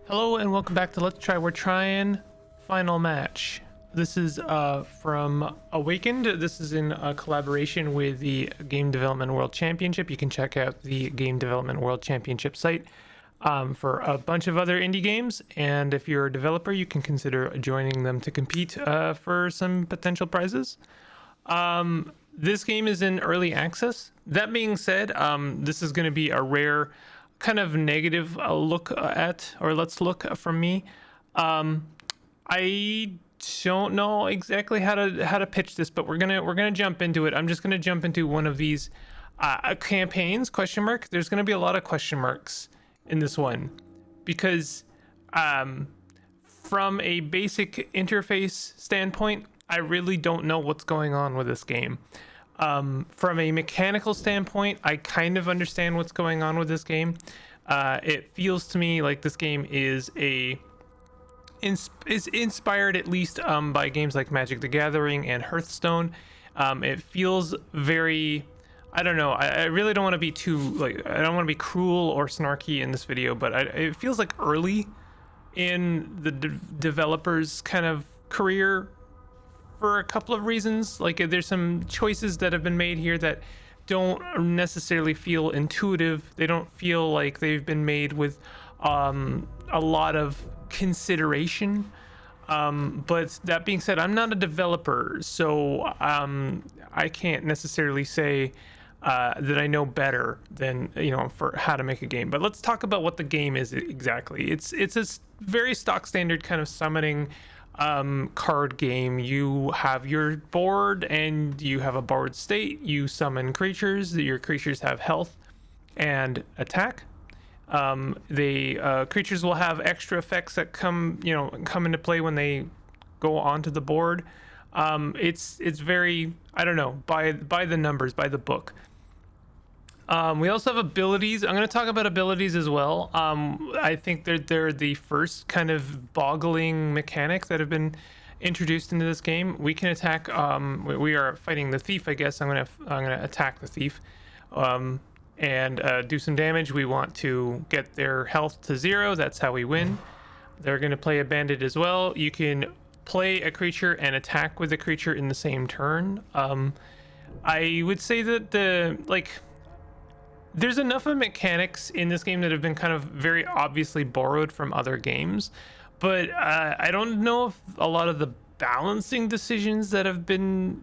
Hello and welcome back to Let's Try. We're trying Final Match. This is from Awakened. This is in collaboration with the Game Development World Championship. You can check out the Game Development World Championship site for a bunch of other indie games. And if you're a developer, you can consider joining them to compete for some potential prizes. This game is in early access. That being said, this is going to be a rare kind of negative look at, or let's look from me. I don't know exactly how to pitch this, but we're gonna jump into it. I'm just gonna jump into one of these campaigns, question mark. There's gonna be a lot of question marks in this one because from a basic interface standpoint, I really don't know what's going on with this game. From a mechanical standpoint, I kind of understand what's going on with this game. It feels to me like this game is inspired at least by games like Magic the Gathering and Hearthstone. It feels very, I don't know, I really don't want to be too, I don't want to be cruel or snarky in this video, but it feels like early in the developer's kind of career for a couple of reasons. Like there's some choices that have been made here that don't necessarily feel intuitive. They don't feel like they've been made with a lot of consideration. But that being said, I'm not a developer, so I can't necessarily say that I know better than, for how to make a game. But let's talk about what the game is exactly. It's a very stock standard kind of summoning card game. You have your board and you have a board state. You summon creatures. Your creatures have health and attack. Creatures will have extra effects that come into play when they go onto the board. It's very, I don't know, by the numbers, by the book. We also have abilities. I'm going to talk about abilities as well. I think they're the first kind of boggling mechanic that have been introduced into this game. We can attack. We are fighting the thief, I guess. I'm gonna attack the thief, and do some damage. We want to get their health to 0. That's how we win. They're going to play a bandit as well. You can play a creature and attack with the creature in the same turn. I would say that there's enough of mechanics in this game that have been kind of very obviously borrowed from other games, but I don't know if a lot of the balancing decisions that have been,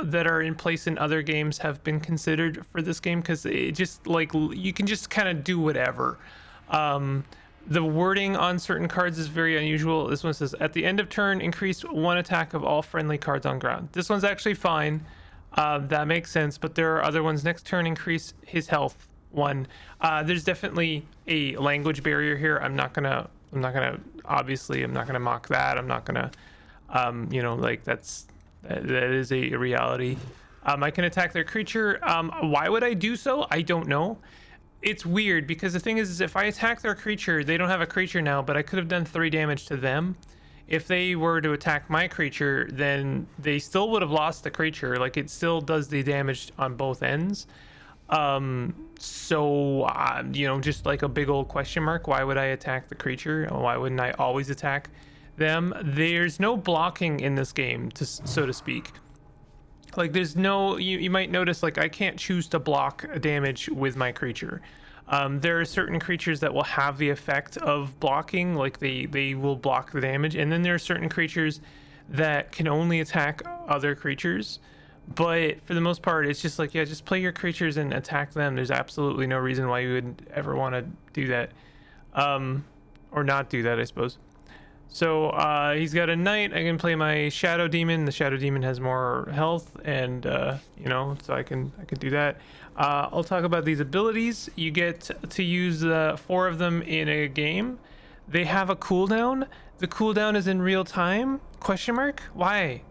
that are in place in other games have been considered for this game, because it just you can just kind of do whatever. The wording on certain cards is very unusual. This one says, at the end of turn, increase 1 attack of all friendly cards on ground. This one's actually fine. That makes sense, but there are other ones. Next turn, increase his health 1. There's definitely a language barrier here. I'm not gonna mock that. I'm not gonna that is a reality. I can attack their creature. Why would I do so? I don't know. It's weird because the thing is if I attack their creature, they don't have a creature now, but I could have done 3 damage to them. If they were to attack my creature, then they still would have lost the creature. Like, it still does the damage on both ends. Just like a big old question mark. Why would I attack the creature? Why wouldn't I always attack them? There's no blocking in this game, so to speak. Like, there's no, you might notice, like, I can't choose to block damage with my creature. There are certain creatures that will have the effect of blocking, like they will block the damage, and then there are certain creatures that can only attack other creatures. But for the most part, it's just like, yeah, just play your creatures and attack them. There's absolutely no reason why you would ever want to do that, or not do that, I suppose. So he's got a knight. I can play my shadow demon. The shadow demon has more health, and so I can do that. I'll talk about these abilities. You get to use 4 of them in a game. They have a cooldown. The cooldown is in real time? Question mark? Why?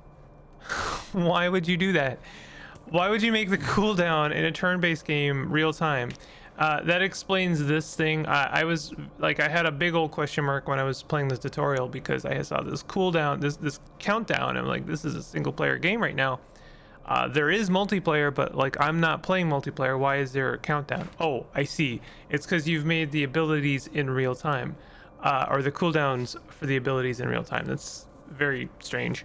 Why would you do that? Why would you make the cooldown in a turn-based game real time? That explains this thing. I was like, I had a big old question mark when I was playing this tutorial because I saw this cooldown, this countdown. I'm like, this is a single player game right now. There is multiplayer, but like, I'm not playing multiplayer. Why is there a countdown? Oh, I see. It's because you've made the abilities in real time. or the cooldowns for the abilities in real time. That's very strange.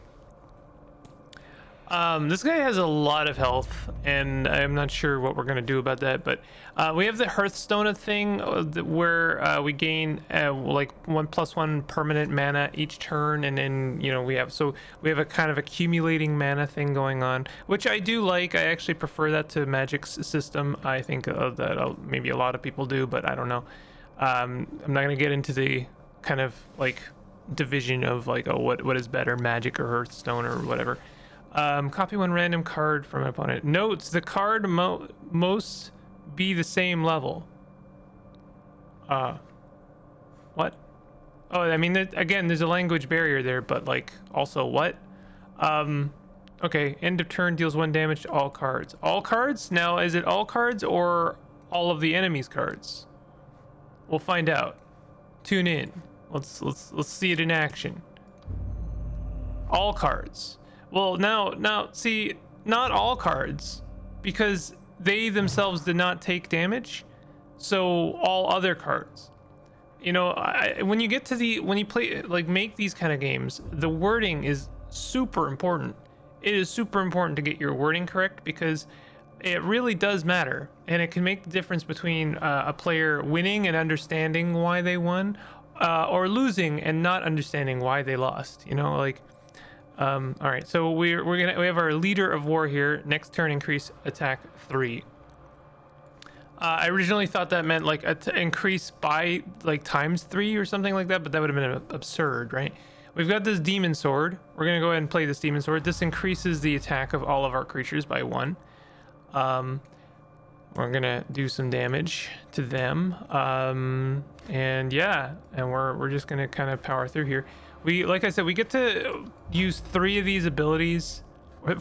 This guy has a lot of health, and I'm not sure what we're gonna do about that. But we have the Hearthstone thing where we gain like 1+1 permanent mana each turn, and then we have a kind of accumulating mana thing going on, which I do like. I actually prefer that to Magic's system. I think that maybe a lot of people do, but I don't know. I'm not gonna get into the kind of like division of like, oh, what is better, Magic or Hearthstone or whatever. Copy one random card from an opponent. Notes the card most be the same level. What? Oh, I mean, again, there's a language barrier there, but like, also what? Okay, end of turn deals 1 damage to all cards. All cards? Now, is it all cards or all of the enemy's cards? We'll find out. Tune in. Let's see it in action. All cards. Well, now, see, not all cards, because they themselves did not take damage. So all other cards, when you get to when you play, like, make these kind of games, the wording is super important. It is super important to get your wording correct, because it really does matter, and it can make the difference between a player winning and understanding why they won, or losing and not understanding why they lost. All right, so we have our leader of war here. Next turn, increase attack 3. I originally thought that meant like increase by like ×3 or something like that, but that would have been absurd, right? We've got this demon sword. We're gonna go ahead and play this demon sword. This increases the attack of all of our creatures by 1. We're gonna do some damage to them, and yeah, and we're just gonna kind of power through here. Like I said, we get to use 3 of these abilities,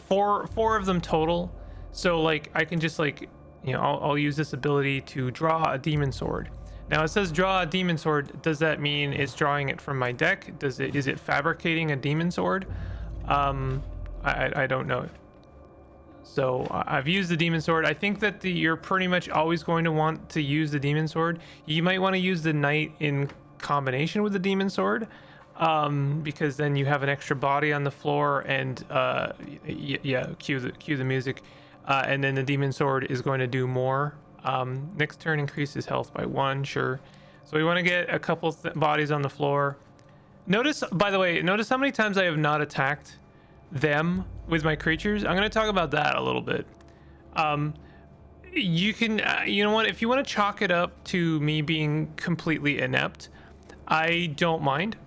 four of them total. So like, I can just like, I'll use this ability to draw a demon sword. Now it says draw a demon sword. Does that mean it's drawing it from my deck? Is it fabricating a demon sword? I don't know. So I've used the demon sword. I think that you're pretty much always going to want to use the demon sword. You might want to use the knight in combination with the demon sword, because then you have an extra body on the floor, and cue the music, and then the demon sword is going to do more. Next turn increases health by 1. Sure. So we want to get a couple bodies on the floor. By the way, notice how many times I have not attacked them with my creatures. I'm going to talk about that a little bit. You can, you know what, if you want to chalk it up to me being completely inept, I don't mind.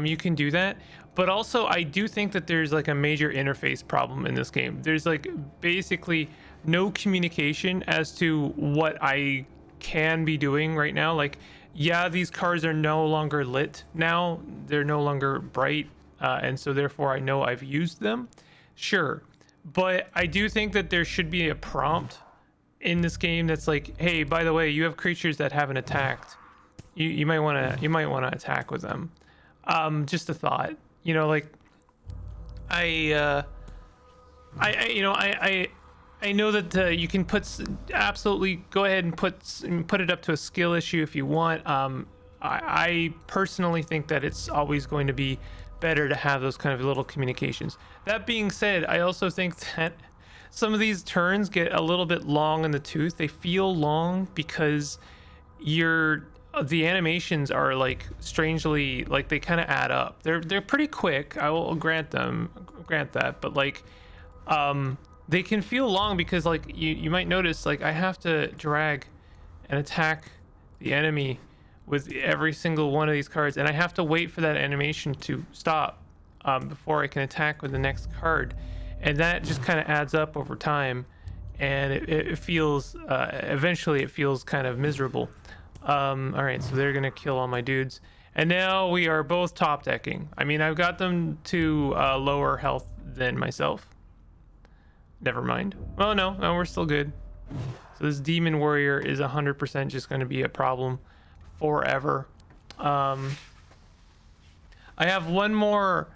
You can do that, but also I do think that there's like a major interface problem in this game. There's like basically no communication as to what I can be doing right now. Like, yeah, these cards are no longer lit now. They're no longer bright, and so therefore I know I've used them. Sure, but I do think that there should be a prompt in this game that's like, hey, by the way, you have creatures that haven't attacked. You might want to attack with them. Just a thought, like, I know that you can absolutely go ahead and put it up to a skill issue if you want. I personally think that it's always going to be better to have those kind of little communications. That being said, I also think that some of these turns get a little bit long in the tooth. They feel long because the animations are like strangely, like, they kind of add up. They're pretty quick. I will grant that, but like, they can feel long because like you might notice, like, I have to drag and attack the enemy with every single one of these cards, and I have to wait for that animation to stop before I can attack with the next card, and that just kind of adds up over time, and it feels eventually it feels kind of miserable. All right, so they're gonna kill all my dudes, and now we are both top decking. I mean, I've got them to lower health than myself. Never mind. Oh no, we're still good. So this demon warrior is 100% just going to be a problem forever. I have one more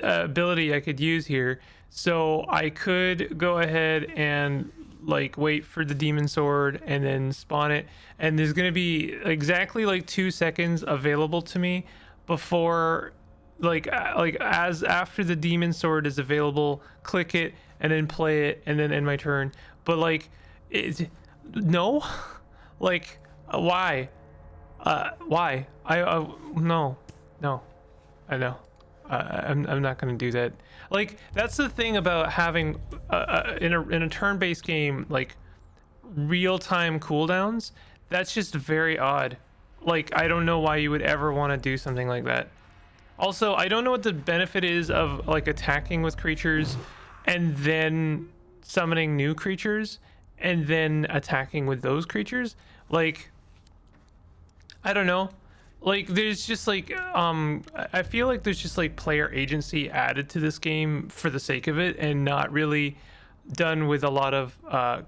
ability I could use here. So I could go ahead and like wait for the demon sword and then spawn it, and there's gonna be exactly like 2 seconds available to me before like as after the demon sword is available, click it and then play it and then end my turn. But like it no like why I no I know. I'm not gonna do that. Like that's the thing about having in a turn-based game, like real-time cooldowns. That's just very odd. Like I don't know why you would ever want to do something like that. Also, I don't know what the benefit is of like attacking with creatures and then summoning new creatures and then attacking with those creatures. Like I don't know. Like there's just like I feel like there's just like player agency added to this game for the sake of it and not really done with a lot of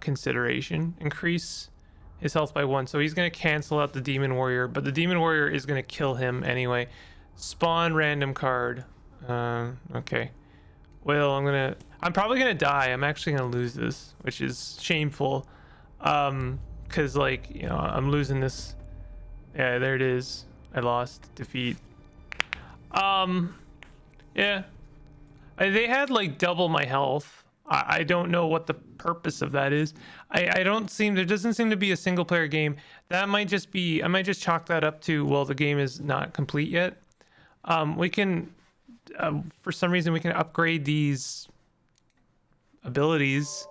consideration. Increase his health by 1, so he's gonna cancel out the demon warrior, but the demon warrior is gonna kill him anyway. Spawn random card. Okay, well I'm probably gonna die. I'm actually gonna lose this, which is shameful, because like, you know, I'm losing this. Yeah, there it is. I lost. Defeat. Yeah. They had like double my health. I don't know what the purpose of that is. I don't seem, there doesn't seem to be a single player game. That might just be, I might just chalk that up to, well, the game is not complete yet. We can, for some reason, we can upgrade these abilities.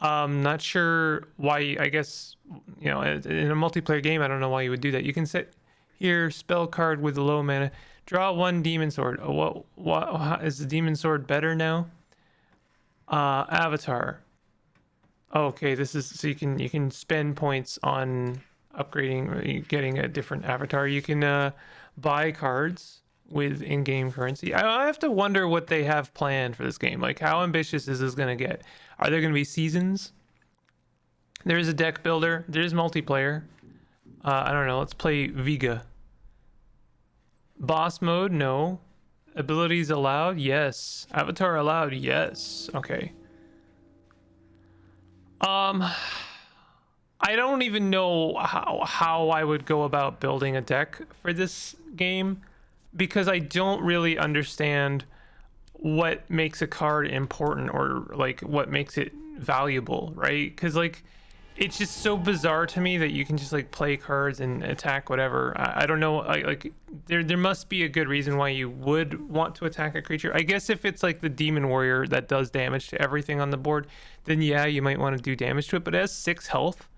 Not sure why. I guess, you know, in a multiplayer game, I don't know why you would do that. You can set here spell card with low mana, draw 1 demon sword. Oh, what is the demon sword better now? Avatar. Oh, okay, this is so you can spend points on upgrading or getting a different avatar. You can buy cards with in-game currency. I have to wonder what they have planned for this game. Like, how ambitious is this going to get? Are there going to be seasons? There's a deck builder. There's multiplayer. I don't know. Let's play Vega. Boss mode? No. Abilities allowed? Yes. Avatar allowed? Yes. Okay. I don't even know how I would go about building a deck for this game, because I don't really understand what makes a card important or like what makes it valuable, right? Because like it's just so bizarre to me that you can just like play cards and attack whatever. I don't know. Like there must be a good reason why you would want to attack a creature. I guess if it's like the demon warrior that does damage to everything on the board, then yeah, you might want to do damage to it. But it has 6 health.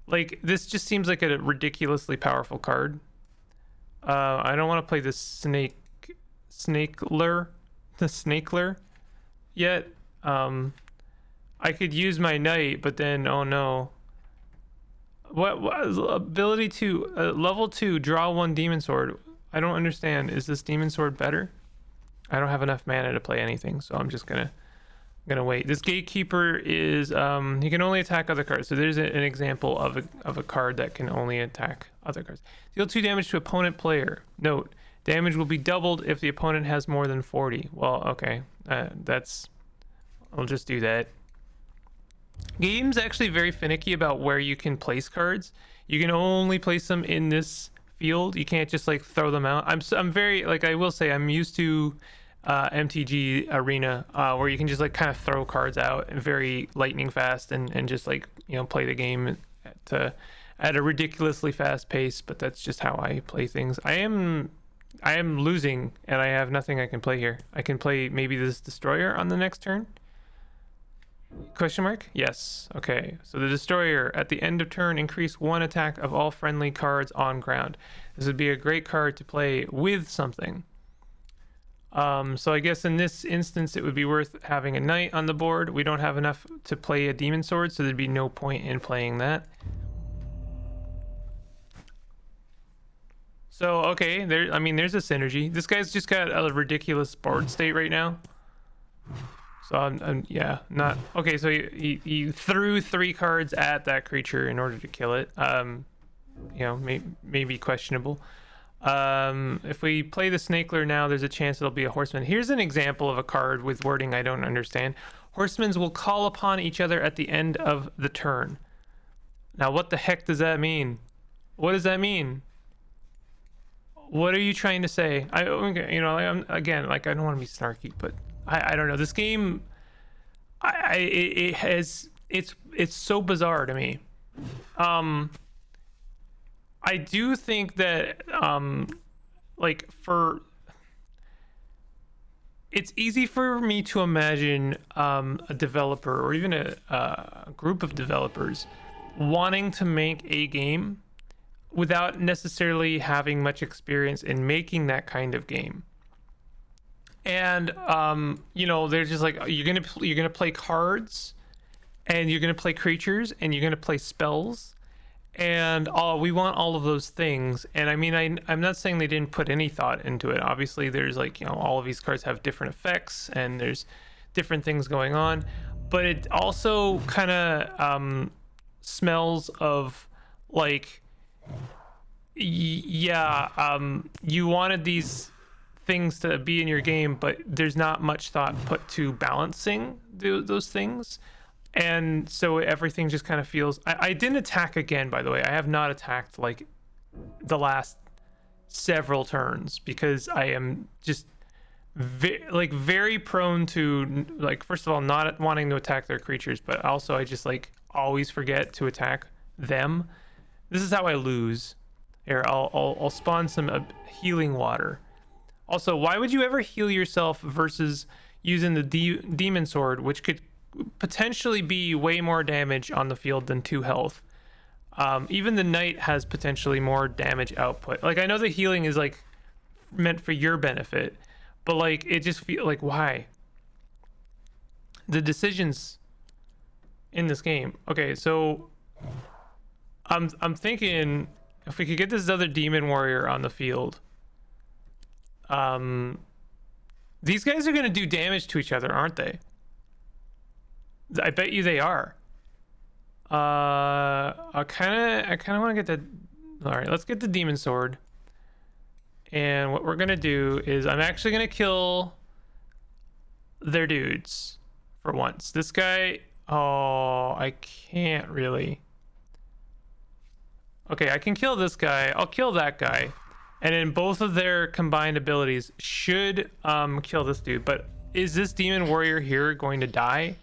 Like this just seems like a ridiculously powerful card. I don't want to play the snakler yet. I could use my knight, but then oh no. What ability to level 2 draw 1 demon sword? I don't understand. Is this demon sword better? I don't have enough mana to play anything, so I'm just gonna wait. This gatekeeper is he can only attack other cards. So there's an example of a card that can only attack other cards. Deal 2 damage to opponent player. Note, damage will be doubled if the opponent has more than 40. Well, okay, I'll just do that. Game's actually very finicky about where you can place cards. You can only place them in this field. You can't just like throw them out. I'm very, like, I will say I'm used to MTG Arena, where you can just like kind of throw cards out very lightning fast and just like, you know, play the game at a ridiculously fast pace. But that's just how I play things. I am losing and I have nothing I can play here. I can play maybe this destroyer on the next turn. Question mark? Yes. Okay. So the destroyer at the end of turn, increase 1 attack of all friendly cards on ground. This would be a great card to play with something. So I guess in this instance, it would be worth having a knight on the board. We don't have enough to play a demon sword, so there'd be no point in playing that. So, okay, there's a synergy. This guy's just got a ridiculous board state right now. So yeah, not okay. So he threw 3 cards at that creature in order to kill it. You know, maybe questionable. If we play the snakler now, there's a chance it'll be a horseman. Here's an example of a card with wording I don't understand. Horsemen will call upon each other at the end of the turn. Now, what the heck does that mean? What does that mean? What are you trying to say? Again, like, I don't want to be snarky, but I don't know. This game, it's so bizarre to me. I do think that it's easy for me to imagine a developer or even a group of developers wanting to make a game without necessarily having much experience in making that kind of game. And they're just like, you're gonna play cards, and you're gonna play creatures, and you're gonna play spells, and we want all of those things. And I mean, I'm not saying they didn't put any thought into it. Obviously, there's all of these cards have different effects, and there's different things going on, but it also kind of smells of like, you wanted these things to be in your game, but there's not much thought put to balancing those things. And so everything just kind of feels... I didn't attack again, by the way. I have not attacked like the last several turns because I am just very prone to, like, first of all, not wanting to attack their creatures, but also I just like always forget to attack them. This is how I lose. Here, I'll spawn some healing water. Also, why would you ever heal yourself versus using the demon sword, which could potentially be way more damage on the field than 2 health? Even the knight has potentially more damage output. Like, I know the healing is like meant for your benefit, but like, it just feels like, why? The decisions in this game. Okay, so I'm thinking if we could get this other demon warrior on the field. These guys are gonna do damage to each other, aren't they? I bet you they are. I kind of want to get the... All right, let's get the demon sword. And what we're gonna do is I'm actually gonna kill their dudes for once. This guy, oh, I can't really. Okay, I can kill this guy. I'll kill that guy. And then both of their combined abilities should kill this dude. But is this demon warrior here going to die?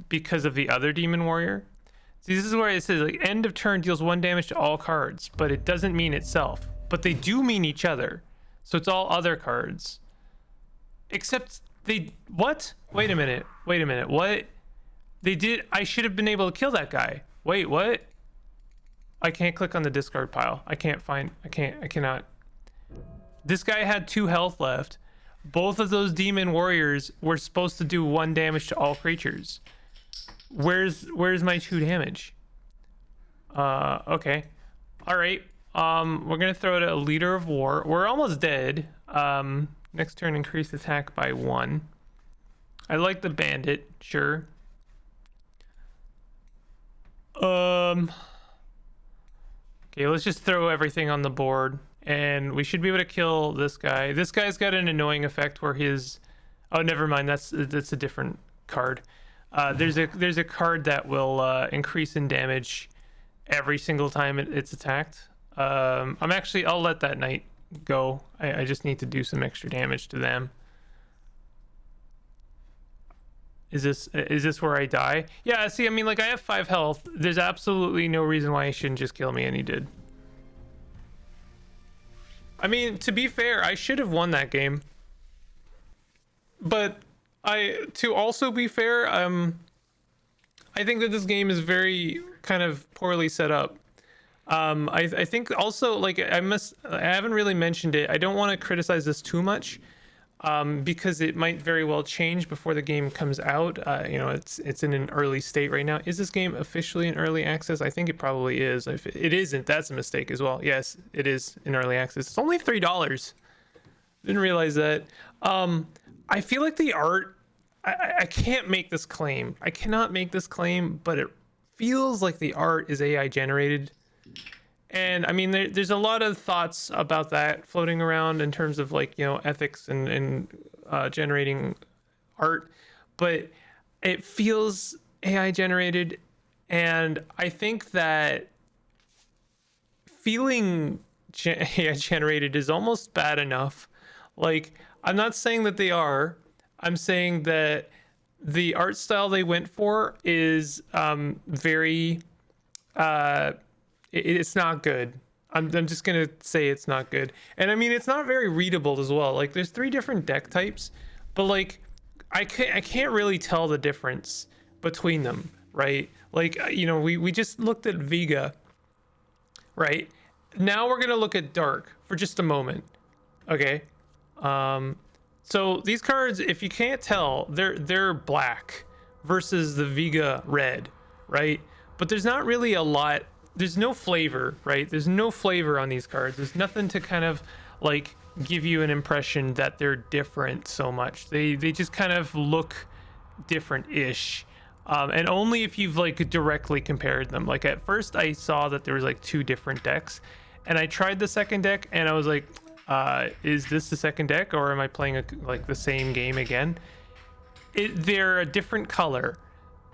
Because of the other demon warrior? See, this is where it says like end of turn deals 1 damage to all cards, but it doesn't mean itself. But they do mean each other. So it's all other cards. Except they... What? Wait a minute. What? They did... I should have been able to kill that guy. Wait, what? I can't click on the discard pile. I cannot. This guy had 2 health left. Both of those demon warriors were supposed to do 1 damage to all creatures. Where's my 2 damage? Okay. All right. We're gonna throw it at a leader of war. We're almost dead. Next turn, increase attack by 1. I like the bandit, sure. Okay, let's just throw everything on the board, and we should be able to kill this guy. This guy's got an annoying effect where his... Oh, never mind. That's a different card. There's a card that will increase in damage every single time it's attacked. I'll let that knight go. I just need to do some extra damage to them. Is this where I die? Yeah, see, I mean, like, I have 5 health. There's absolutely no reason why he shouldn't just kill me, and he did. I mean, to be fair, I should have won that game. But to also be fair, I think that this game is very kind of poorly set up. I think also, like, I haven't really mentioned it. I don't want to criticize this too much. Because it might very well change before the game comes out. It's in an early state right now. Is this game officially in early access? I think it probably is. If it isn't, that's a mistake as well. Yes, it is in early access. It's only $3. Didn't realize that. I feel like the art... I can't make this claim. I cannot make this claim, but it feels like the art is AI generated. And I mean, there's a lot of thoughts about that floating around in terms of, like, ethics and generating art, but it feels AI generated, and I think that feeling AI generated is almost bad enough. Like, I'm not saying that they are. I'm saying that the art style they went for is very it's not good. I'm just gonna say it's not good. And I mean, it's not very readable as well. Like, there's 3 different deck types, but like I can't really tell the difference between them, right? Like, you know, we just looked at Vega, right? Now we're gonna look at Dark for just a moment. Okay. So these cards, if you can't tell, they're black versus the Vega red, right? But there's not really a lot. There's no flavor, right? There's no flavor on these cards. There's nothing to kind of like give you an impression that they're different so much. They just kind of look different-ish. And only if you've like directly compared them. Like, at first I saw that there was like 2 different decks, and I tried the second deck and I was like, is this the second deck, or am I playing like the same game again? They're a different color,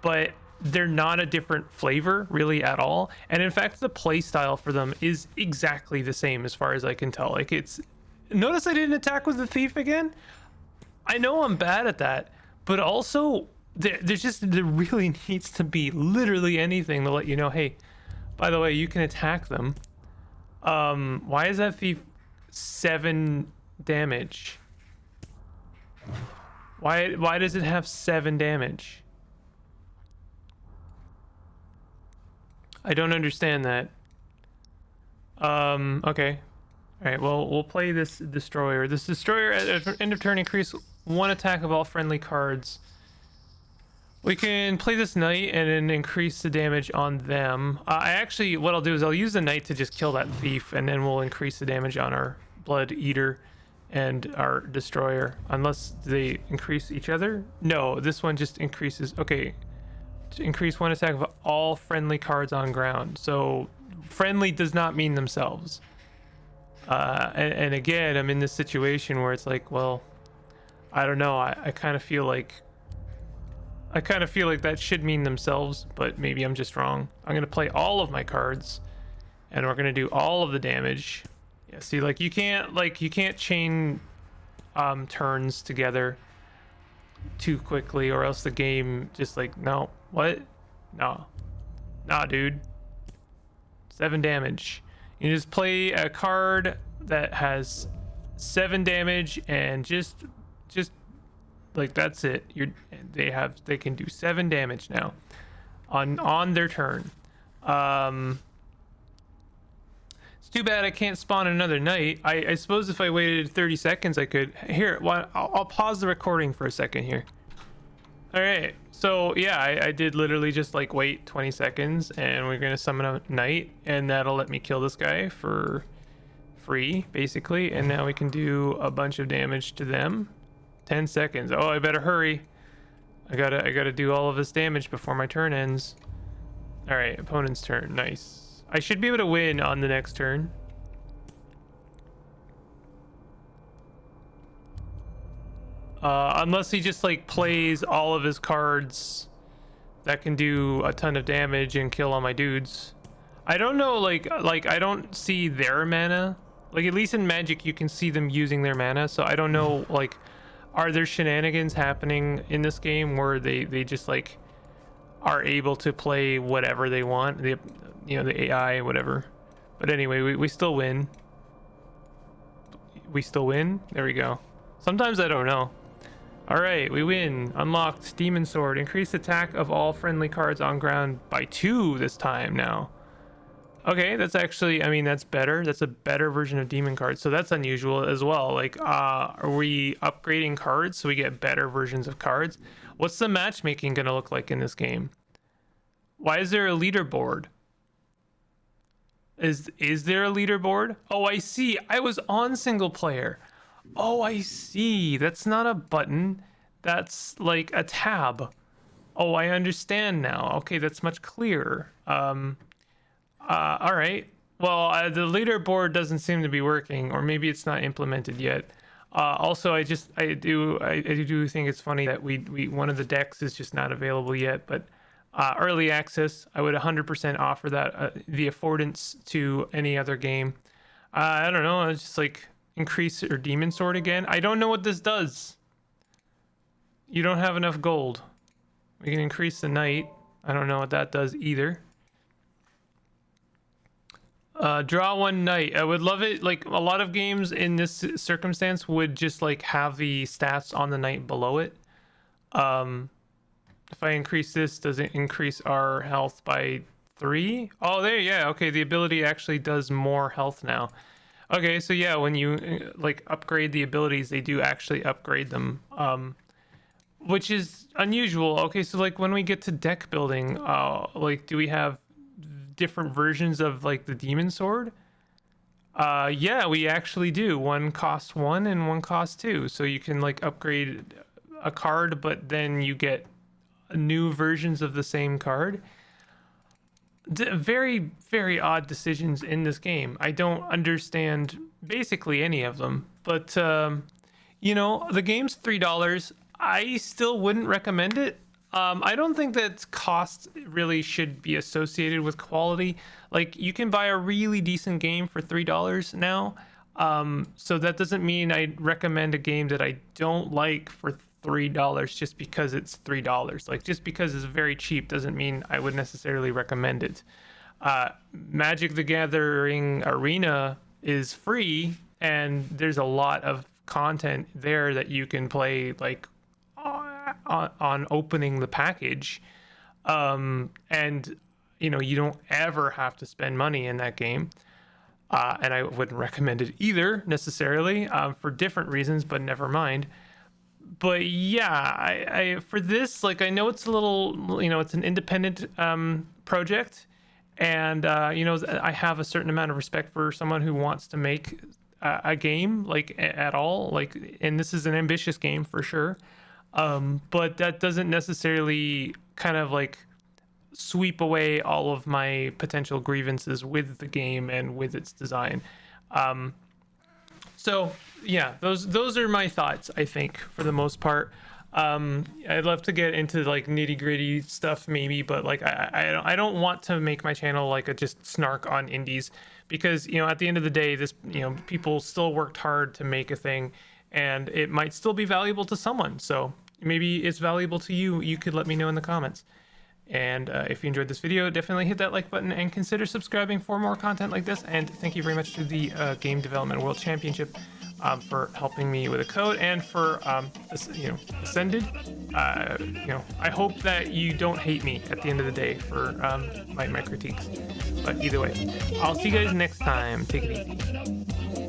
but they're not a different flavor really at all. And in fact, the play style for them is exactly the same as far as I can tell. Like, it's, notice I didn't attack with the thief again. I know I'm bad at that, but also there really needs to be literally anything to let you know, hey, by the way, you can attack them. Why is that thief 7 damage? Why does it have 7 damage? I don't understand that. Okay. All right, well, we'll play this destroyer. This destroyer at end of turn increase 1 attack of all friendly cards. We can play this knight and then increase the damage on them. What I'll do is I'll use the knight to just kill that thief, and then we'll increase the damage on our blood eater and our destroyer, unless they increase each other. No, this one just increases. Okay, to increase 1 attack of all friendly cards on ground. So friendly does not mean themselves. And again, I'm in this situation where it's like, well, I don't know. I kind of feel like that should mean themselves, but maybe I'm just wrong. I'm gonna play all of my cards, and we're gonna do all of the damage. Yeah, see, like, you can't chain turns together too quickly, or else the game just like, no, what? No, nah, dude. 7 damage. You just play a card that has 7 damage, and just like, that's it. They can do 7 damage now on their turn. It's too bad I can't spawn another knight. I suppose if I waited 30 seconds I could. Here, I'll pause the recording for a second here. All right, so yeah, I did literally just like wait 20 seconds, and we're gonna summon a knight, and that'll let me kill this guy for free basically, and now we can do a bunch of damage to them. 10 seconds. Oh, I better hurry. I gotta do all of this damage before my turn ends. All right, opponent's turn. Nice. I should be able to win on the next turn. Unless he just like plays all of his cards that can do a ton of damage and kill all my dudes. I don't know, like I don't see their mana. Like, at least in Magic you can see them using their mana, so I don't know, like, are there shenanigans happening in this game where they just like are able to play whatever they want, the AI, whatever. But anyway, we still win. We still win. There we go. Sometimes I don't know. All right, we win. Unlocked Demon Sword. Increased attack of all friendly cards on ground by 2 this time now. Okay, that's actually, I mean, that's better. That's a better version of demon cards. So that's unusual as well. Like, are we upgrading cards so we get better versions of cards? What's the matchmaking going to look like in this game? Why is there a leaderboard? Is there a leaderboard? Oh, I see. I was on single player. Oh, I see. That's not a button. That's like a tab. Oh, I understand now. Okay, that's much clearer. All right. Well, the leaderboard doesn't seem to be working, or maybe it's not implemented yet. Also, I do think it's funny that we one of the decks is just not available yet, but early access, I would 100% offer that the affordance to any other game. I don't know, it's just like increase or demon sword again. I don't know what this does. You don't have enough gold. We can increase the knight. I don't know what that does either. Draw one knight. I would love it. Like a lot of games in this circumstance would just like have the stats on the knight below it. If I increase this, does it increase our health by 3? Oh, there, yeah. Okay, the ability actually does more health now. Okay, so yeah, when you like upgrade the abilities, they do actually upgrade them. Which is unusual. Okay, so like when we get to deck building, like do we have different versions of like the demon sword? Yeah, we actually do. One costs 1 and one costs 2. So you can like upgrade a card, but then you get new versions of the same card. Very, very odd decisions in this game. I don't understand basically any of them, but you know, the game's $3. I still wouldn't recommend it. I don't think that cost really should be associated with quality. Like you can buy a really decent game for $3 now. So that doesn't mean I recommend a game that I don't like for $3 just because it's $3. Like just because it's very cheap doesn't mean I would necessarily recommend it. Magic the Gathering Arena is free and there's a lot of content there that you can play like on opening the package. And you know, you don't ever have to spend money in that game. And I wouldn't recommend it either necessarily, for different reasons, but never mind. But yeah, I for this, like, I know it's a little, you know, it's an independent project, and you know, I have a certain amount of respect for someone who wants to make a game like at all, like, and this is an ambitious game for sure. But that doesn't necessarily kind of like sweep away all of my potential grievances with the game and with its design. So yeah, those are my thoughts, I think, for the most part. I'd love to get into like nitty gritty stuff maybe, but like I don't want to make my channel like a just snark on indies, because you know, at the end of the day, this, you know, people still worked hard to make a thing, and it might still be valuable to someone. So maybe it's valuable to you. You could let me know in the comments. And if you enjoyed this video, definitely hit that like button and consider subscribing for more content like this. And thank you very much to the Game Development World Championship for helping me with a code, and for you know, Ascended. You know, I hope that you don't hate me at the end of the day for my critiques. But either way, I'll see you guys next time. Take it easy.